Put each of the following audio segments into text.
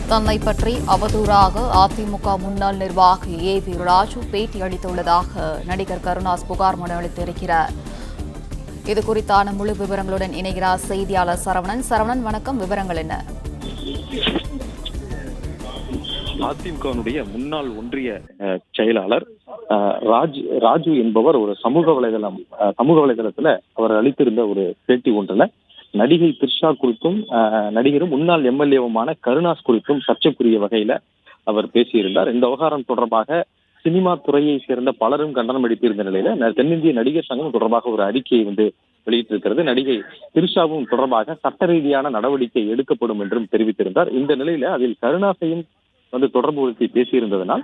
தன்னை பற்றி அவதூறாக அதிமுக முன்னாள் நிர்வாகி ஏவி ராஜு பேட்டி அளித்துள்ளதாக நடிகர் கருணாஸ் புகார் மனு அளித்திருக்கிறார். இது குறித்தான முழு விவரங்களுடன் இணைகிறார் செய்தியாளர் சரவணன். சரவணன், வணக்கம். விவரங்கள் என்ன? அதிமுகவினுடைய முன்னாள் ஒன்றிய செயலாளர் ராஜு என்பவர் ஒரு சமூக வலைதளத்துல அவர் அளித்திருந்த ஒரு பேட்டி ஒன்றுல நடிகை த்ரிஷா குறித்தும் நடிகரும் முன்னாள் எம்எல்ஏவுமான கருணாஸ் குறித்தும் சர்ச்சைக்குரிய வகையில அவர் பேசியிருந்தார். இந்த விவகாரம் தொடர்பாக சினிமா துறையை சேர்ந்த பலரும் கண்டனம் அளித்திருந்த நிலையில தென்னிந்திய நடிகர் சங்கம் தொடர்பாக ஒரு அறிக்கையை வெளியிட்டிருக்கிறது. நடிகை த்ரிஷாவும் தொடர்பாக சட்ட ரீதியான நடவடிக்கை எடுக்கப்படும் என்றும் தெரிவித்திருந்தார். இந்த நிலையில அதில் கருணாஸையும் தொடர்பு படுத்தி பேசியிருந்ததனால்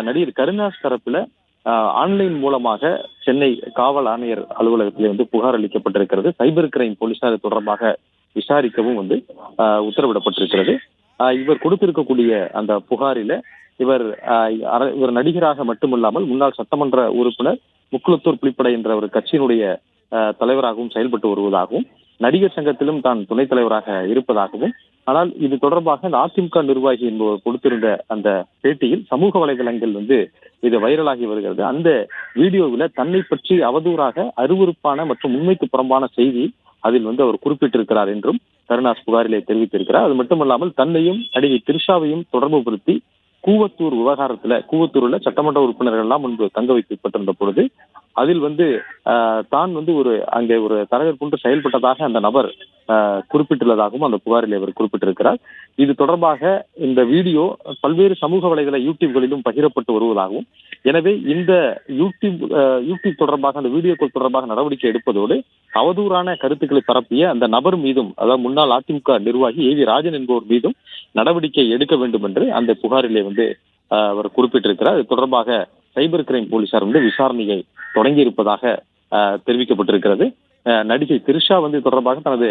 நடிகர் கருணாஸ் தரப்புல ஆன்லைன் மூலமாக சென்னை காவல் ஆணையர் அலுவலகத்திலே புகார் அளிக்கப்பட்டிருக்கிறது. சைபர் கிரைம் போலீசார் தொடர்பாக விசாரிக்கவும் உத்தரவிடப்பட்டிருக்கிறது. இவர் கொடுத்திருக்கக்கூடிய அந்த புகாரில இவர் நடிகராக மட்டுமல்லாமல் முன்னாள் சட்டமன்ற உறுப்பினர் முக்குளத்தூர் புலிப்படை என்ற ஒரு கட்சியினுடைய தலைவராகவும் செயல்பட்டு வருவதாகவும், நடிகர் சங்கத்திலும் தான் துணைத் தலைவராக இருப்பதாகவும், ஆனால் இது தொடர்பாக அதிமுக நிர்வாகி என்பவர் கொடுத்திருந்த அந்த பேட்டியில் சமூக வலைதளங்கள் இது வைரலாகி வருகிறது. அந்த வீடியோவில் தன்னை பற்றி அவதூறாக அருவருப்பான மற்றும் உண்மைக்கு புறம்பான செய்தி அதில் அவர் குறிப்பிட்டிருக்கிறார் என்றும் கருணாஸ் புகாரிலே தெரிவித்திருக்கிறார். அது மட்டுமல்லாமல் தன்னையும் நடிகை த்ரிஷாவையும் தொடர்பு படுத்தி கூவத்தூர் விவகாரத்துல, கூவத்தூர்ல சட்டமன்ற உறுப்பினர்கள் எல்லாம் முன்பு தங்க வைக்கப்பட்டிருந்த பொழுது அதில் தான் அங்கே ஒரு தரகர் போன்று செயல்பட்டதாக அந்த நபர் குறிப்பிட்டுள்ளதாகவும் அந்த புகாரில் அவர் குறிப்பிட்டிருக்கிறார். இது தொடர்பாக இந்த வீடியோ பல்வேறு சமூக வலைதள யூடியூப்களிலும் பகிரப்பட்டு வருவதாகவும், எனவே இந்த யூடியூப் தொடர்பாக அந்த வீடியோக்கள் தொடர்பாக நடவடிக்கை எடுப்பதோடு அவதூறான கருத்துக்களை பரப்பிய அந்த நபர் மீதும், அதாவது முன்னாள் அதிமுக நிர்வாகி ஏவி ராஜன் என்பவர் மீதும் நடவடிக்கை எடுக்க வேண்டும் என்று அந்த புகாரிலே அவர் குறிப்பிட்டிருக்கிறார். இது தொடர்பாக சைபர் கிரைம் போலீசார் விசாரணையை தொடங்கி இருப்பதாக தெரிவிக்கப்பட்டிருக்கிறது. நடிகை த்ரிஷா தொடர்பாக தனது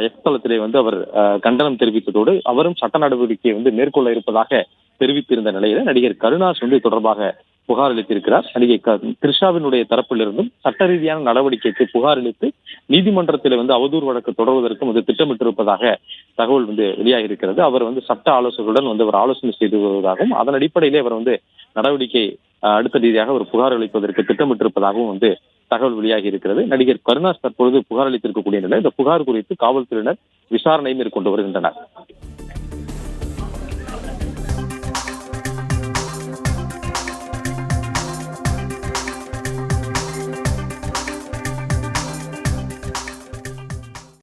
எக்ஸ் தளத்திலே அவர் கண்டனம் தெரிவித்ததோடு அவரும் சட்ட நடவடிக்கையை மேற்கொள்ள இருப்பதாக தெரிவித்திருந்த நிலையில நடிகர் கருணாஸ் தொடர்பாக புகார் அளித்திருக்கிறார். நடிகை த்ரிஷாவினுடைய தரப்பிலிருந்தும் சட்ட ரீதியான நடவடிக்கைக்கு புகார் அளித்து நீதிமன்றத்தில் அவதூறு வழக்கு தொடர்வதற்கும் திட்டமிட்டிருப்பதாக தகவல் வெளியாகி இருக்கிறது. அவர் சட்ட ஆலோசகருடன் அவர் ஆலோசனை செய்து வருவதாகவும், அதன் அடிப்படையிலே அவர் நடவடிக்கை அடுத்த ரீதியாக ஒரு புகார் அளிப்பதற்கு திட்டமிட்டிருப்பதாகவும் தகவல் வெளியாகி இருக்கிறது. நடிகர் கருணாஸ் தற்பொழுது புகார் அளித்திருக்கக்கூடிய நிலை, இந்த புகார் குறித்து காவல்துறையினர் விசாரணை மேற்கொண்டு வருகின்றனர்.